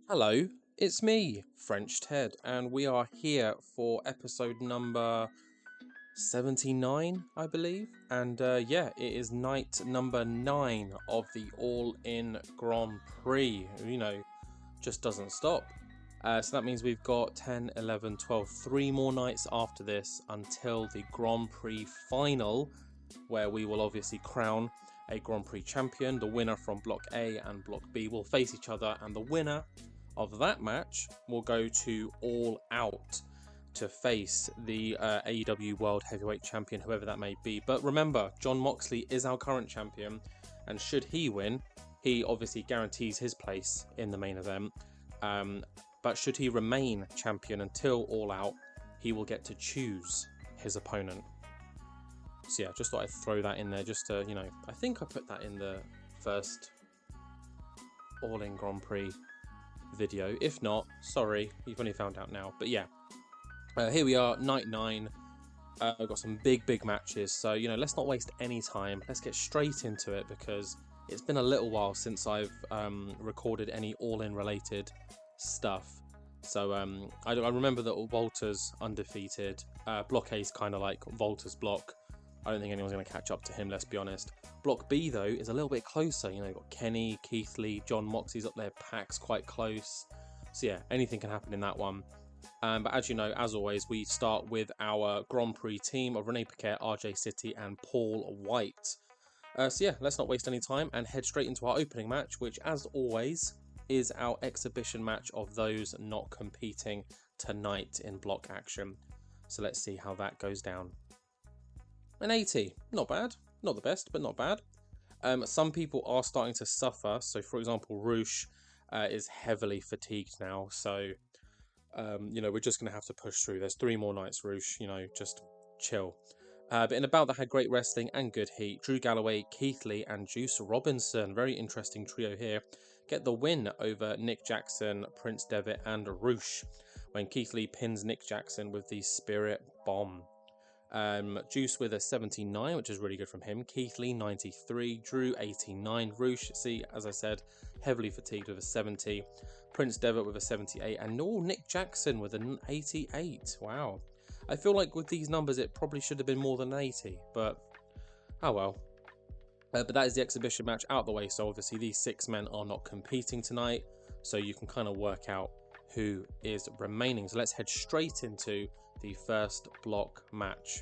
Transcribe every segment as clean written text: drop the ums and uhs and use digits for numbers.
Hello, it's me, French Ted, and we are here for episode number 79, I believe. And yeah, it is night number 9 of the All In Grand Prix. Just doesn't stop. So that means we've got 10, 11, 12, 3 more nights after this until the Grand Prix final, where we will obviously crown a Grand Prix champion. The winner from Block A and Block B will face each other, and the winner of that match will go to All Out to face the AEW World Heavyweight Champion, whoever that may be. But remember, Jon Moxley is our current champion, and should he win, he obviously guarantees his place in the main event. But should he remain champion until All Out, he will get to choose his opponent. So yeah, just thought I'd throw that in there just to, I think I put that in the first All In Grand Prix video. If not, sorry, you've only found out now. But yeah, here we are, night 9. I've got some big matches, so let's not waste any time. Let's get straight into it, because it's been a little while since I've recorded any All-In related stuff. So I remember that Walter's undefeated. Block A is kind of like Walter's block. I don't think anyone's going to catch up to him, let's be honest. Block B, though, is a little bit closer. You've got Kenny, Keith Lee, Jon Moxley's up there, Pac's quite close. So yeah, anything can happen in that one. But as you know, as always, we start with our Grand Prix team of Renee Paquette, RJ City, and Paul White. So yeah, let's not waste any time and head straight into our opening match, which, as always, is our exhibition match of those not competing tonight in block action. So let's see how that goes down. An 80, not bad. Not the best, but not bad. Some people are starting to suffer. So, for example, Roosh is heavily fatigued now. So, we're just going to have to push through. There's 3 more nights, Roosh. Just chill. But in a bout that had great wrestling and good heat, Drew Galloway, Keith Lee, and Juice Robinson, very interesting trio here, get the win over Nick Jackson, Prince Devitt, and Roosh, when Keith Lee pins Nick Jackson with the Spirit Bomb. Juice with a 79, which is really good from him. Keith Lee 93, Drew 89, Roosh, see, as I said, heavily fatigued with a 70, Prince Devitt with a 78, and Nick Jackson with an 88. Wow. I feel like with these numbers it probably should have been more than 80, but oh well. But that is the exhibition match out the way, so obviously these 6 men are not competing tonight, so you can kind of work out who is remaining. So let's head straight into the first block match,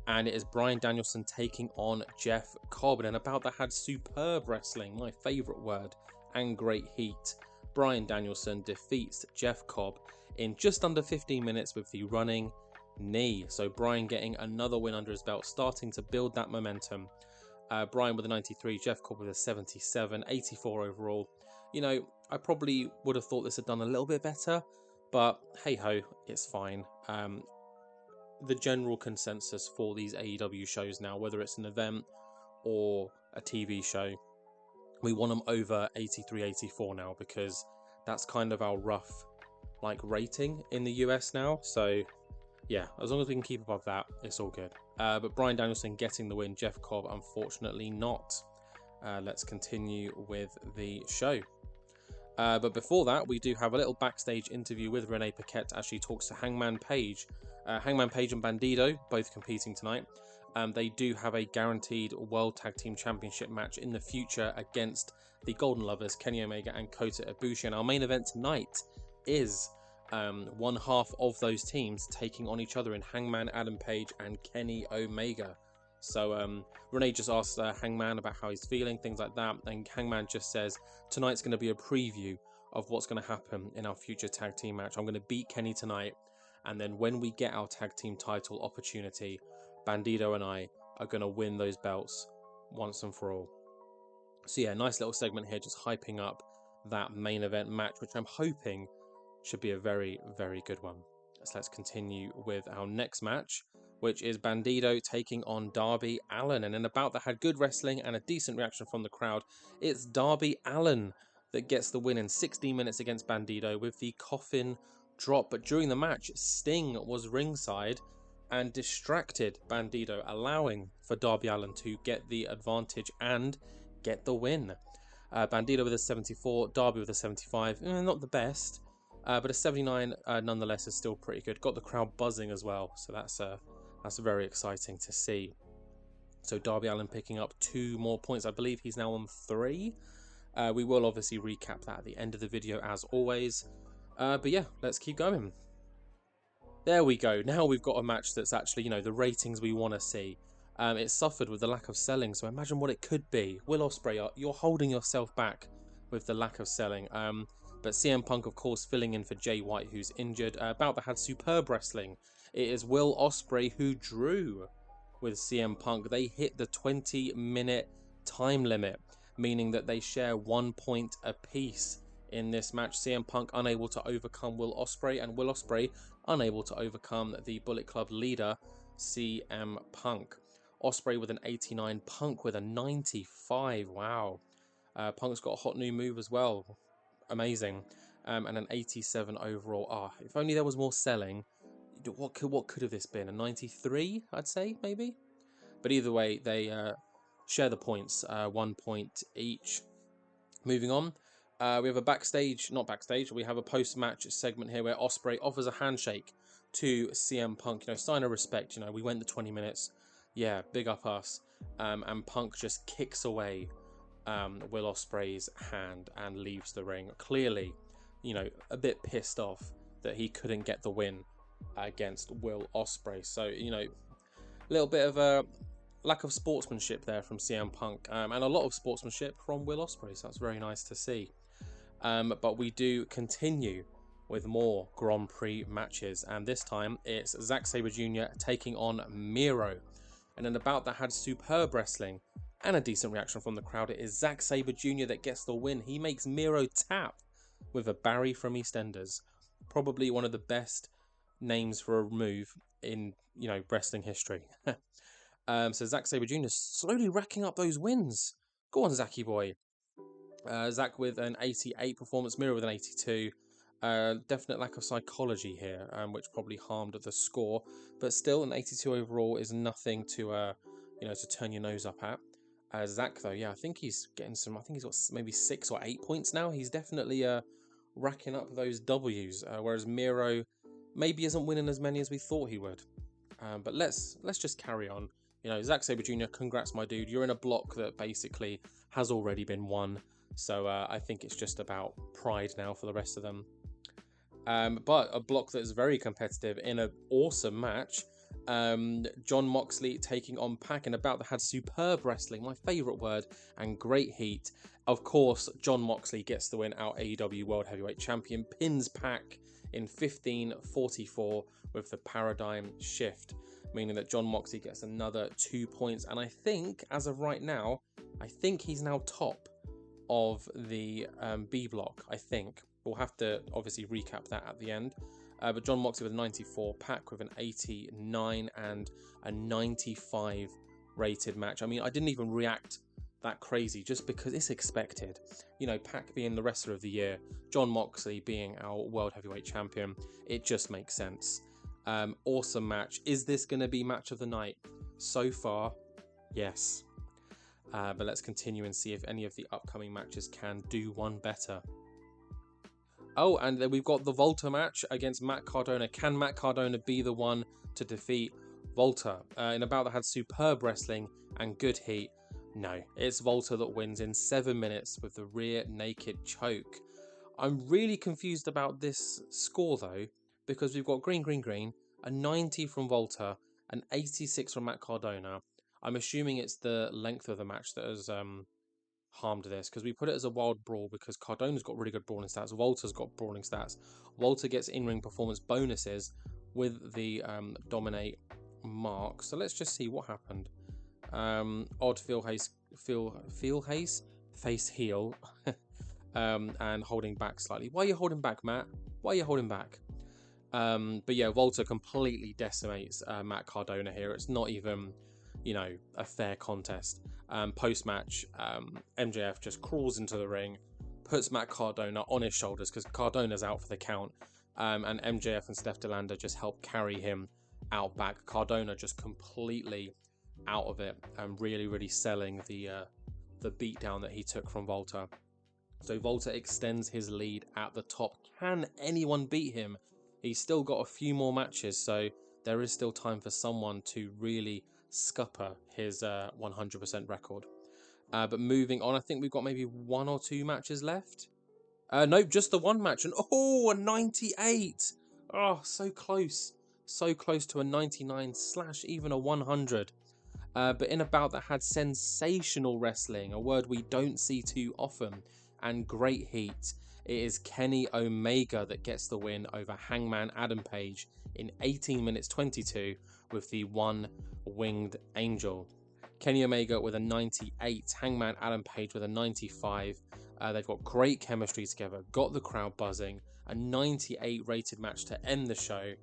and it is Bryan Danielson taking on Jeff Cobb, and about that had superb wrestling, my favourite word, and great heat. Bryan Danielson defeats Jeff Cobb in just under 15 minutes with the running knee. So Bryan getting another win under his belt, starting to build that momentum. Bryan with a 93, Jeff Cobb with a 77, 84 overall. I probably would have thought this had done a little bit better, but hey ho, it's fine. The general consensus for these AEW shows now, whether it's an event or a TV show, we want them over 83, 84 now, because that's kind of our rough rating in the US now. So yeah, as long as we can keep above that, it's all good. But Bryan Danielson getting the win, Jeff Cobb unfortunately not. Let's continue with the show. But before that, we do have a little backstage interview with Renee Paquette as she talks to Hangman Page. Hangman Page and Bandido, both competing tonight. They do have a guaranteed World Tag Team Championship match in the future against the Golden Lovers, Kenny Omega and Kota Ibushi. And our main event tonight is one half of those teams taking on each other in Hangman Adam Page and Kenny Omega. So Renee just asks Hangman about how he's feeling, things like that, and Hangman just says, tonight's going to be a preview of what's going to happen in our future tag team match. I'm going to beat Kenny tonight, and then when we get our tag team title opportunity, Bandido and I are going to win those belts once and for all. So yeah, nice little segment here, just hyping up that main event match, which I'm hoping should be a very, very good one. So let's continue with our next match, which is Bandido taking on Darby Allin. And in a bout that had good wrestling and a decent reaction from the crowd, it's Darby Allin that gets the win in 16 minutes against Bandido with the coffin drop. But during the match, Sting was ringside and distracted Bandido, allowing for Darby Allin to get the advantage and get the win. Bandido with a 74, Darby with a 75. Not the best, but a 79 nonetheless is still pretty good. Got the crowd buzzing as well, so that's very exciting to see. So Darby Allin picking up 2 more points. I believe he's now on 3. We will obviously recap that at the end of the video as always. But yeah, let's keep going. There we go. Now we've got a match that's actually, the ratings we want to see. It suffered with the lack of selling, so imagine what it could be. Will Ospreay, you're holding yourself back with the lack of selling. But CM Punk, of course, filling in for Jay White, who's injured. Bout that had superb wrestling. It is Will Ospreay who drew with CM Punk. They hit the 20-minute time limit, meaning that they share 1 point apiece in this match. CM Punk unable to overcome Will Ospreay, and Will Ospreay unable to overcome the Bullet Club leader, CM Punk. Ospreay with an 89, Punk with a 95. Wow. Punk's got a hot new move as well. Amazing. And an 87 overall. If only there was more selling. What could have this been? A 93, I'd say, maybe? But either way, they share the points, 1 point each. Moving on, we have we have a post-match segment here where Ospreay offers a handshake to CM Punk. Sign of respect. We went the 20 minutes. Yeah, big up us. And Punk just kicks away Will Ospreay's hand and leaves the ring. Clearly, a bit pissed off that he couldn't get the win against Will Ospreay. So, a little bit of a lack of sportsmanship there from CM Punk, and a lot of sportsmanship from Will Ospreay, so that's very nice to see. But we do continue with more Grand Prix matches, and this time it's Zack Sabre Jr. taking on Miro. And in a bout that had superb wrestling and a decent reaction from the crowd, it is Zack Sabre Jr. that gets the win. He makes Miro tap with a Barry from EastEnders. Probably one of the best names for a move in, wrestling history. So Zack Sabre Jr. slowly racking up those wins. Go on, Zacky boy. Zack with an 88 performance, Miro with an 82. Definite lack of psychology here, which probably harmed the score. But still, an 82 overall is nothing to to turn your nose up at. Zack though, yeah, I think he's getting some. I think he's got maybe 6 or 8 points now. He's definitely racking up those W's, whereas Miro maybe isn't winning as many as we thought he would. But let's just carry on. Zack Sabre Jr., congrats, my dude. You're in a block that basically has already been won. So I think it's just about pride now for the rest of them. But a block that is very competitive in an awesome match. Jon Moxley taking on Pac in a bout that had superb wrestling, my favourite word, and great heat. Of course, Jon Moxley gets the win out. AEW World Heavyweight Champion pins Pac in 15:44 with the paradigm shift, meaning that Jon Moxley gets another 2 points. And I think, as of right now, he's now top of the B block, I think. We'll have to obviously recap that at the end. But Jon Moxley with a 94, Pac with an 89 and a 95 rated match. I mean, I didn't even react that crazy just because it's expected. Pac being the wrestler of the year, Jon Moxley being our World Heavyweight Champion, it just makes sense. Awesome match. Is this going to be match of the night? So far, yes. But let's continue and see if any of the upcoming matches can do one better. Oh, and then we've got the Volta match against Matt Cardona. Can Matt Cardona be the one to defeat Volta? In a bout that had superb wrestling and good heat. No, it's Volta that wins in 7 minutes with the rear naked choke. I'm really confused about this score though, because we've got green, a 90 from Volta, an 86 from Matt Cardona. I'm assuming it's the length of the match that has harmed this, because we put it as a wild brawl because Cardona's got really good brawling stats, Volta's got brawling stats. Volta gets in-ring performance bonuses with the dominate mark. So let's just see what happened. Odd face heel and holding back slightly. Why are you holding back, Matt? Why are you holding back? But yeah, Volta completely decimates Matt Cardona here. It's not even, a fair contest. Post-match, MJF just crawls into the ring, puts Matt Cardona on his shoulders because Cardona's out for the count, and MJF and Steph DeLanda just help carry him out back. Cardona just completely out of it and really selling the the beatdown that he took from Volta. So Volta extends his lead at the top. Can anyone beat him? He's still got a few more matches, so there is still time for someone to really scupper his 100% record. But moving on, I think we've got maybe 1 or 2 matches left. Nope, just the one match. And a 98. Oh, so close. So close to a 99 / even a 100. But in a bout that had sensational wrestling, a word we don't see too often, and great heat, it is Kenny Omega that gets the win over Hangman Adam Page in 18 minutes 22 with the one-winged angel. Kenny Omega with a 98, Hangman Adam Page with a 95. They've got great chemistry together, got the crowd buzzing, a 98 rated match to end the show,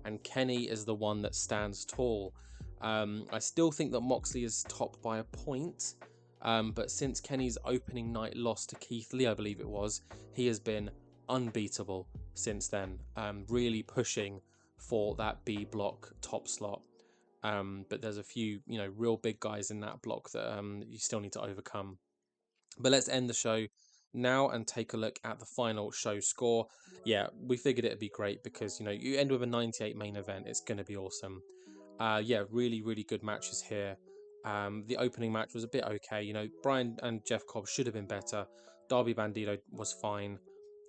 and Kenny is the one that stands tall. I still think that Moxley is top by a point, but since Kenny's opening night loss to Keith Lee, I believe it was, he has been unbeatable since then, really pushing for that B block top slot. But there's a few, real big guys in that block that you still need to overcome. But let's end the show now and take a look at the final show score. Yeah, we figured it'd be great because, you end with a 98 main event. It's going to be awesome. Yeah, really, really good matches here. The opening match was a bit okay. Bryan and Jeff Cobb should have been better. Darby Bandido was fine.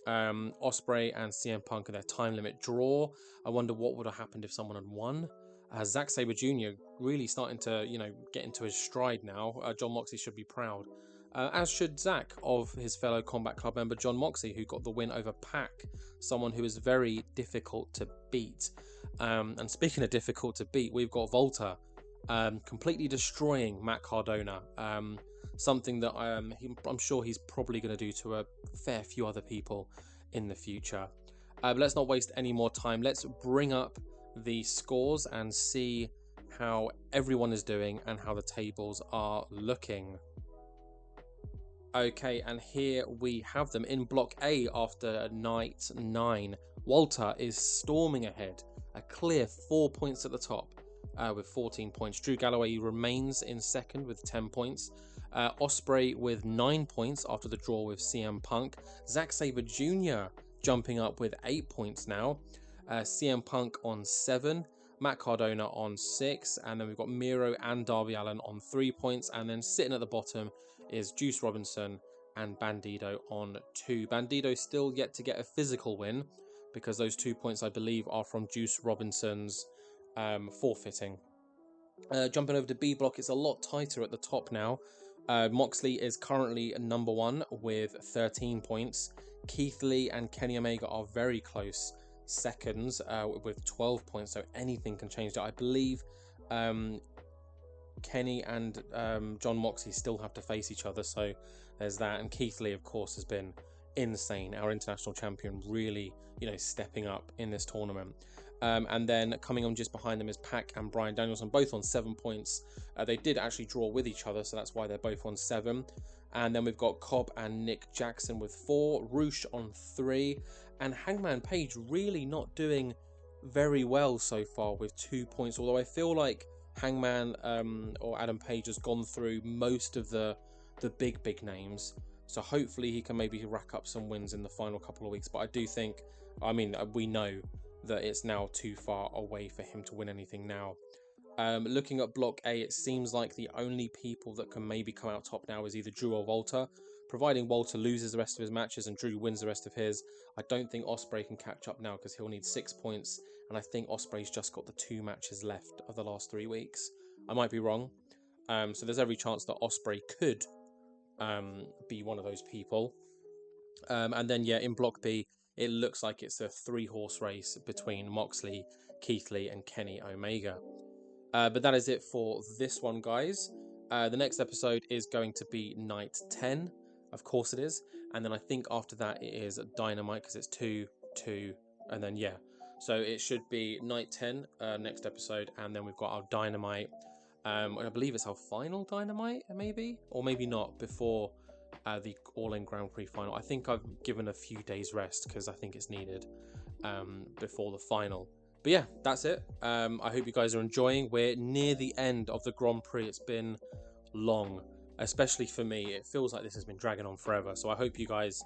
Ospreay and CM Punk and their time limit draw. I wonder what would have happened if someone had won. Zack Sabre Jr. really starting to, get into his stride now. Jon Moxley should be proud. As should Zack of his fellow Combat Club member Jon Moxley, who got the win over Pac, someone who is very difficult to beat. And speaking of difficult to beat, we've got Volta completely destroying Matt Cardona. Something that I'm sure he's probably going to do to a fair few other people in the future. But let's not waste any more time. Let's bring up the scores and see how everyone is doing and how the tables are looking. Okay, and here we have them in Block A after night 9. Walter is storming ahead, a clear 4 points at the top with 14 points. Drew Galloway remains in second with 10 points. Ospreay with 9 points after the draw with CM Punk. Zack Sabre Jr. jumping up with 8 points now. CM Punk on 7. Matt Cardona on 6. And then we've got Miro and Darby Allin on 3 points. And then sitting at the bottom is Juice Robinson and Bandido on 2. Bandido still yet to get a physical win because those 2 points, I believe, are from Juice Robinson's forfeiting. Jumping over to B block, it's a lot tighter at the top now. Moxley is currently number 1 with 13 points. Keith Lee and Kenny Omega are very close seconds with 12 points, so anything can change that. I believe Kenny and Jon Moxley still have to face each other, so there's that. And Keith Lee, of course, has been insane. Our international champion really, stepping up in this tournament. And then coming on just behind them is Pac and Bryan Danielson, both on 7 points. They did actually draw with each other, so that's why they're both on 7. And then we've got Cobb and Nick Jackson with 4, Roosh on 3, and Hangman Page really not doing very well so far with 2 points, although I feel like Hangman or Adam Page has gone through most of the big names, so hopefully he can maybe rack up some wins in the final couple of weeks. But I do think, we know that it's now too far away for him to win anything now. Looking at Block A, it seems like the only people that can maybe come out top now is either Drew or Walter. Providing Walter loses the rest of his matches and Drew wins the rest of his, I don't think Ospreay can catch up now because he'll need 6 points, and I think Ospreay's just got the 2 matches left of the last 3 weeks. I might be wrong. So there's every chance that Ospreay could be one of those people. And then, in Block B, it looks like it's a 3-horse race between Moxley, Keith Lee, and Kenny Omega. But that is it for this one, guys. The next episode is going to be Night 10. Of course it is. And then I think after that it is Dynamite because it's 2, 2, and then, So it should be Night 10, next episode. And then we've got our Dynamite. And I believe it's our final Dynamite, maybe? Or maybe not, before the All In Grand Prix final. I think I've given a few days rest because I think it's needed before the final. But yeah, that's it. I hope you guys are enjoying. We're near the end of the Grand Prix. It's been long. especially for me. It feels like this has been dragging on forever. So I hope you guys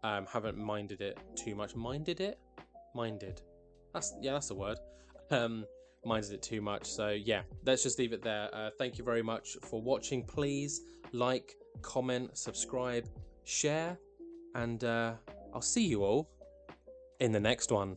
haven't minded it too much. Minded? That's the word. Minded it too much. So yeah, let's just leave it there. Thank you very much for watching. Please like, comment, subscribe, share, and I'll see you all in the next one.